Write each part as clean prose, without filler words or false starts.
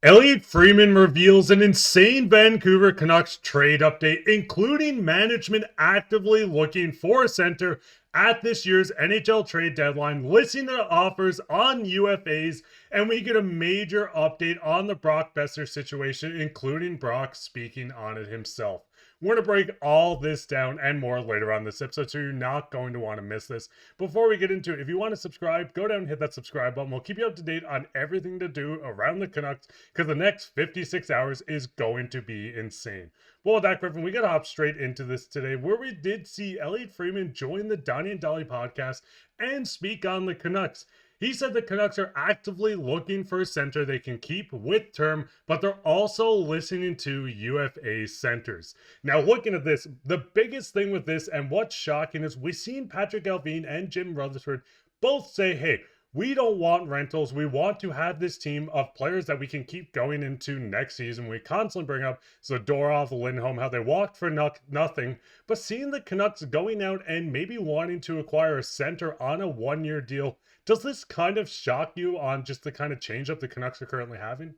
Elliotte Friedman reveals an insane Vancouver Canucks trade update, including management actively looking for a center at this year's NHL trade deadline, listing the offers on UFAs, and we get a major update on the Brock Boeser situation, including Brock speaking on it himself. We're going to break all this down and more later on this episode, so you're not going to want to miss this. Before we get into it, if you want to subscribe, go down and hit that subscribe button. We'll keep you up to date on everything to do around the Canucks because the next 56 hours is going to be insane. Well, with that, Griffin, we got to hop straight into this today, where we did see Elliotte Friedman join the Donnie and Dolly podcast and speak on the Canucks. He said the Canucks are actively looking for a center they can keep with term, but they're also listening to UFA centers. Now, looking at this, the biggest thing with this and what's shocking is we've seen Patrik Allvin and Jim Rutherford both say, hey, we don't want rentals. We want to have this team of players that we can keep going into next season. We constantly bring up Zadorov, Lindholm, how they walked for nothing. But seeing the Canucks going out and maybe wanting to acquire a center on a one-year deal, does this kind of shock you on just the kind of change up the Canucks are currently having?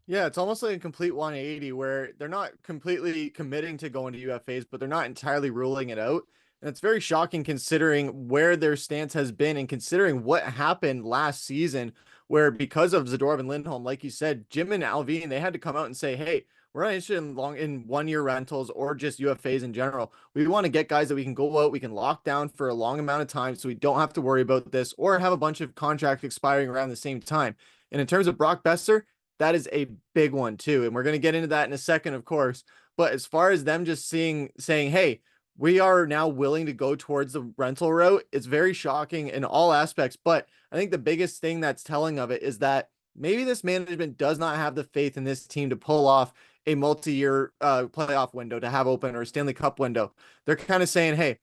Yeah, it's almost like a complete 180 where they're not completely committing to going to UFAs, but they're not entirely ruling it out. And it's very shocking considering where their stance has been and considering what happened last season, where because of Zadorov and Lindholm, like you said, Jim and Alvin, they had to come out and say, hey, we're not interested in 1 year rentals or just UFAs in general. We want to get guys that we can go out, we can lock down for a long amount of time so we don't have to worry about this or have a bunch of contracts expiring around the same time. And in terms of Brock Boeser, that is a big one too. And we're going to get into that in a second, of course. But as far as them just saying, hey, we are now willing to go towards the rental route, it's very shocking in all aspects. But I think the biggest thing that's telling of it is that maybe this management does not have the faith in this team to pull off a multi-year playoff window to have open or a Stanley Cup window. They're kind of saying, hey,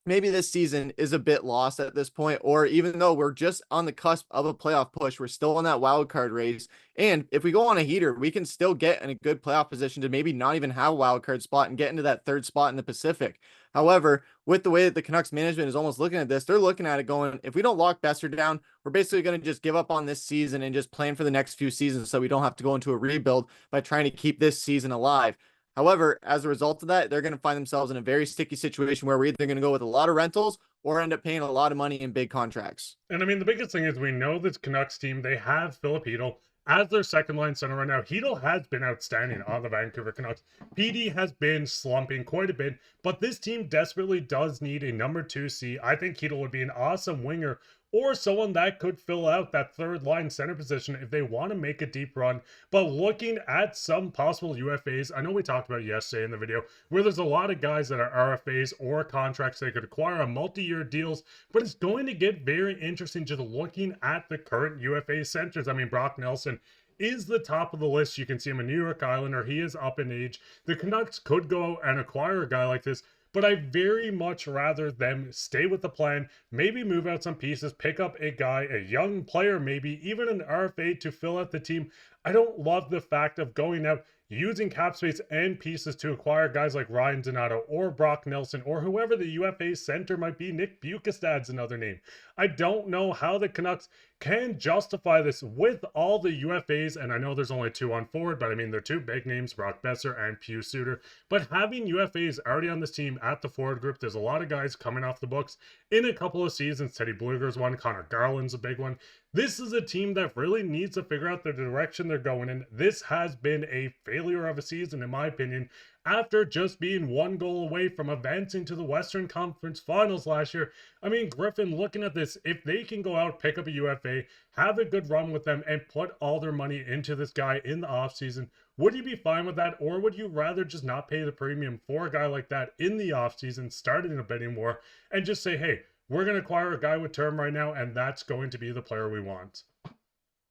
maybe this season is a bit lost at this point, or even though we're just on the cusp of a playoff push, we're still on that wild card race. And if we go on a heater, we can still get in a good playoff position to maybe not even have a wild card spot and get into that third spot in the Pacific. However, with the way that the Canucks management is almost looking at this, they're looking at it going, if we don't lock Boeser down, we're basically going to just give up on this season and just plan for the next few seasons so we don't have to go into a rebuild by trying to keep this season alive. However, as a result of that, they're going to find themselves in a very sticky situation where we're either going to go with a lot of rentals or end up paying a lot of money in big contracts. And I mean, the biggest thing is we know this Canucks team, they have Filip Hronek as their second line center right now. Hronek has been outstanding on the Vancouver Canucks. PD has been slumping quite a bit, but this team desperately does need a number 2C. I think Hronek would be an awesome winger or someone that could fill out that third line center position if they want to make a deep run. But looking at some possible UFAs, I know we talked about yesterday in the video, where there's a lot of guys that are RFAs or contracts they could acquire on multi-year deals, but it's going to get very interesting just looking at the current UFA centers. I mean, Brock Nelson is the top of the list. You can see him a New York Islander. He is up in age. The Canucks could go and acquire a guy like this, but I very much rather them stay with the plan, maybe move out some pieces, pick up a guy, a young player, maybe even an RFA to fill out the team. I don't love the fact of going out, using cap space and pieces to acquire guys like Ryan Donato or Brock Nelson or whoever the UFA center might be. Nick Bukestad's another name. I don't know how the Canucks can justify this with all the UFAs, and I know there's only two on forward, but I mean, they're two big names, Brock Boeser and Pius Suter. But having UFAs already on this team at the forward group, there's a lot of guys coming off the books in a couple of seasons. Teddy Blueger's one, Connor Garland's a big one. This is a team that really needs to figure out the direction they're going in. This has been a failure of a season, in my opinion, after just being one goal away from advancing to the Western Conference Finals last year. I mean, Griffin, looking at this, if they can go out, pick up a UFA, have a good run with them, and put all their money into this guy in the offseason, would you be fine with that? Or would you rather just not pay the premium for a guy like that in the offseason, start in a bidding war, and just say, hey, we're going to acquire a guy with term right now, and that's going to be the player we want?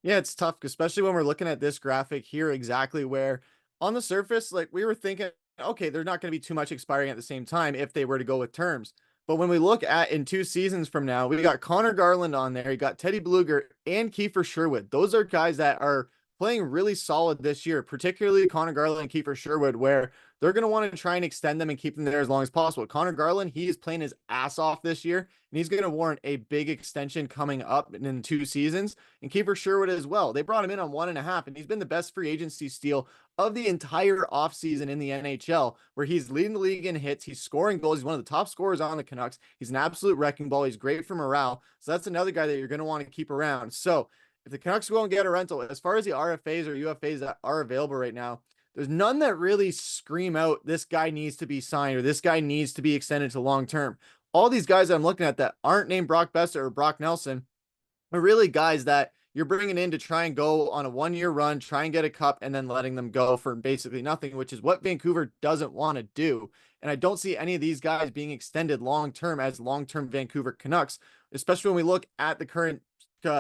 Yeah, it's tough, especially when we're looking at this graphic here, exactly where on the surface, like we were thinking, okay, they're not going to be too much expiring at the same time if they were to go with terms. But when we look at in 2 seasons from now, we got Connor Garland on there, you got Teddy Blueger and Kiefer Sherwood. Those are guys that are playing really solid this year, particularly Connor Garland and Kiefer Sherwood, where they're going to want to try and extend them and keep them there as long as possible. Connor Garland, he is playing his ass off this year, and he's going to warrant a big extension coming up in 2 seasons. And Kiefer Sherwood as well. They brought him in on 1.5, and he's been the best free agency steal of the entire offseason in the NHL, where he's leading the league in hits. He's scoring goals. He's one of the top scorers on the Canucks. He's an absolute wrecking ball. He's great for morale. So that's another guy that you're going to want to keep around. So if the Canucks go and get a rental, as far as the RFAs or UFAs that are available right now, there's none that really scream out this guy needs to be signed or this guy needs to be extended to long term. All these guys that I'm looking at that aren't named Brock Boeser or Brock Nelson are really guys that you're bringing in to try and go on a 1-year run, try and get a cup, and then letting them go for basically nothing, which is what Vancouver doesn't want to do. And I don't see any of these guys being extended long-term as long-term Vancouver Canucks, especially when we look at the current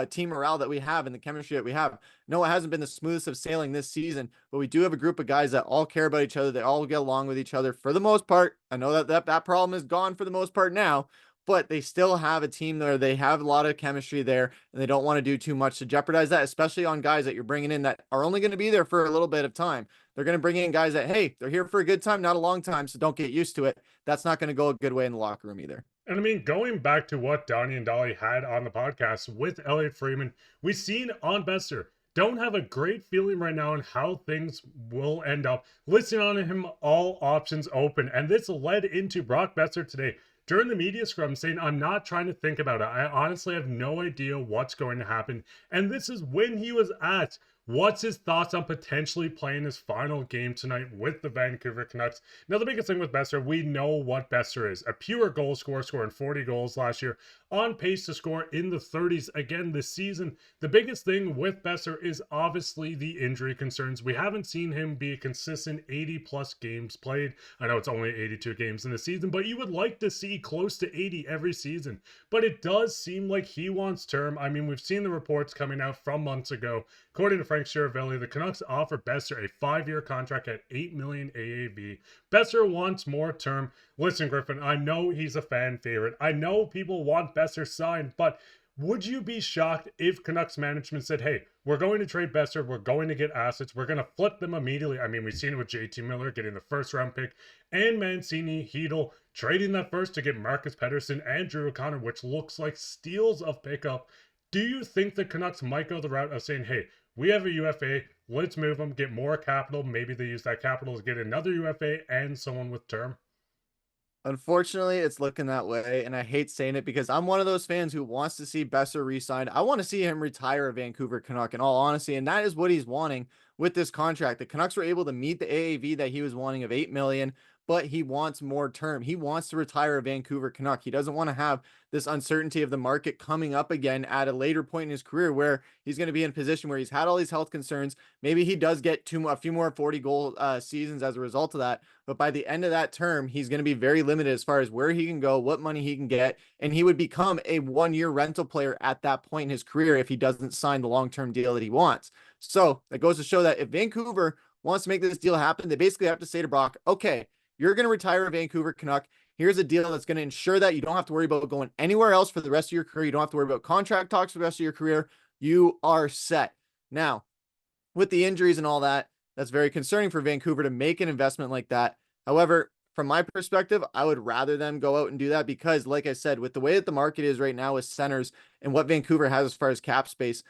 team morale that we have and the chemistry that we have. No, it hasn't been the smoothest of sailing this season, but we do have a group of guys that all care about each other. They all get along with each other for the most part. I know that problem is gone for the most part now, but they still have a team there. They have a lot of chemistry there, and they don't want to do too much to jeopardize that, especially on guys that you're bringing in that are only going to be there for a little bit of time. They're going to bring in guys that, hey, they're here for a good time, not a long time, so don't get used to it. That's not going to go a good way in the locker room either. And I mean, going back to what Donnie and Dolly had on the podcast with Elliotte Friedman, we've seen on Boeser, don't have a great feeling right now on how things will end up. Listening on him, all options open. And this led into Brock Boeser today during the media scrum saying, I'm not trying to think about it. I honestly have no idea what's going to happen. And this is when he was asked, what's his thoughts on potentially playing his final game tonight with the Vancouver Canucks? Now, the biggest thing with Boeser, we know what Boeser is. A pure goal scorer, scoring 40 goals last year, on pace to score in the 30s again this season. The biggest thing with Boeser is obviously the injury concerns. We haven't seen him be a consistent 80-plus games played. I know it's only 82 games in the season, but you would like to see close to 80 every season. But it does seem like he wants term. I mean, we've seen the reports coming out from months ago. According to Frank Schiavelli, the Canucks offer Boeser a 5-year contract at $8 million AAV. Boeser wants more term. Listen, Griffin, I know he's a fan favorite. I know people want Boeser signed, but would you be shocked if Canucks management said, hey, we're going to trade Boeser, we're going to get assets, we're going to flip them immediately? I mean, we've seen it with JT Miller getting the first-round pick, and Mancini, Hedl, trading that first to get Marcus Pettersson and Drew O'Connor, which looks like steals of pickup. Do you think the Canucks might go the route of saying, hey, we have a UFA, let's move them, get more capital. Maybe they use that capital to get another UFA and someone with term? Unfortunately, it's looking that way, and I hate saying it because I'm one of those fans who wants to see Boeser re-signed. I want to see him retire a Vancouver Canuck, in all honesty, and that is what he's wanting with this contract. The Canucks were able to meet the AAV that he was wanting of $8 million, but he wants more term. He wants to retire a Vancouver Canuck. He doesn't want to have this uncertainty of the market coming up again at a later point in his career where he's going to be in a position where he's had all these health concerns. Maybe he does get a few more 40-goal seasons as a result of that. But by the end of that term, he's going to be very limited as far as where he can go, what money he can get, and he would become a 1-year rental player at that point in his career if he doesn't sign the long-term deal that he wants. So that goes to show that if Vancouver wants to make this deal happen, they basically have to say to Brock, okay, you're going to retire a Vancouver Canuck. Here's a deal that's going to ensure that you don't have to worry about going anywhere else for the rest of your career. You don't have to worry about contract talks for the rest of your career. You are set. Now, with the injuries and all that, that's very concerning for Vancouver to make an investment like that. However, from my perspective, I would rather them go out and do that because, like I said, with the way that the market is right now with centers and what Vancouver has as far as cap space,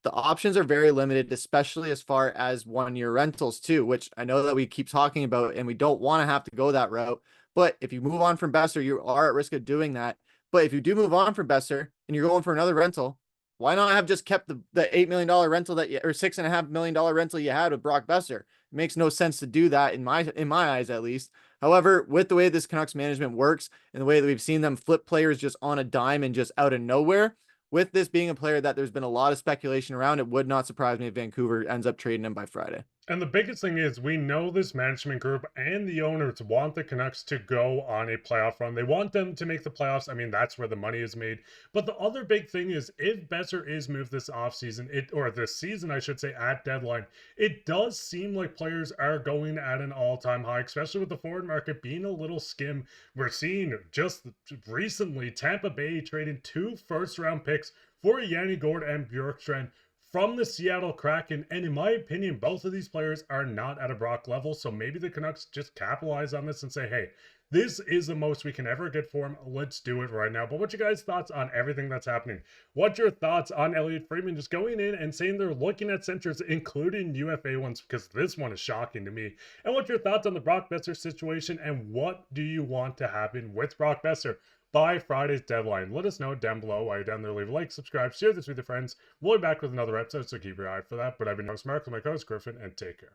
the options are very limited, especially as far as 1-year rentals too, which I know that we keep talking about and we don't want to have to go that route. But if you move on from Boeser, you are at risk of doing that. But if you do move on from Boeser and you're going for another rental, why not have just kept the $8 million rental that you, or $6.5 million rental you had with Brock Boeser? It makes no sense to do that in my eyes, at least. However, with the way this Canucks management works and the way that we've seen them flip players just on a dime and just out of nowhere, with this being a player that there's been a lot of speculation around, it would not surprise me if Vancouver ends up trading him by Friday. And the biggest thing is we know this management group and the owners want the Canucks to go on a playoff run. They want them to make the playoffs. I mean, that's where the money is made. But the other big thing is if Boeser is moved this offseason, or this season, I should say, at deadline, it does seem like players are going at an all-time high, especially with the forward market being a little skim. We're seeing just recently Tampa Bay trading 2 first-round picks for Yanni Gourde and Bjorkstrand from the Seattle Kraken. And in my opinion, both of these players are not at a Brock level. So maybe the Canucks just capitalize on this and say, hey, this is the most we can ever get for him. Let's do it right now. But what's your guys' thoughts on everything that's happening? What's your thoughts on Elliotte Friedman just going in and saying they're looking at centers, including UFA ones, because this one is shocking to me? And what's your thoughts on the Brock Boeser situation? And what do you want to happen with Brock Boeser by Friday's deadline? Let us know down below. While you're down there, leave a like, subscribe, share this with your friends. We'll be back with another episode, so keep your eye out for that. But I've been your host, Mark, with my co-host Griffin, and take care.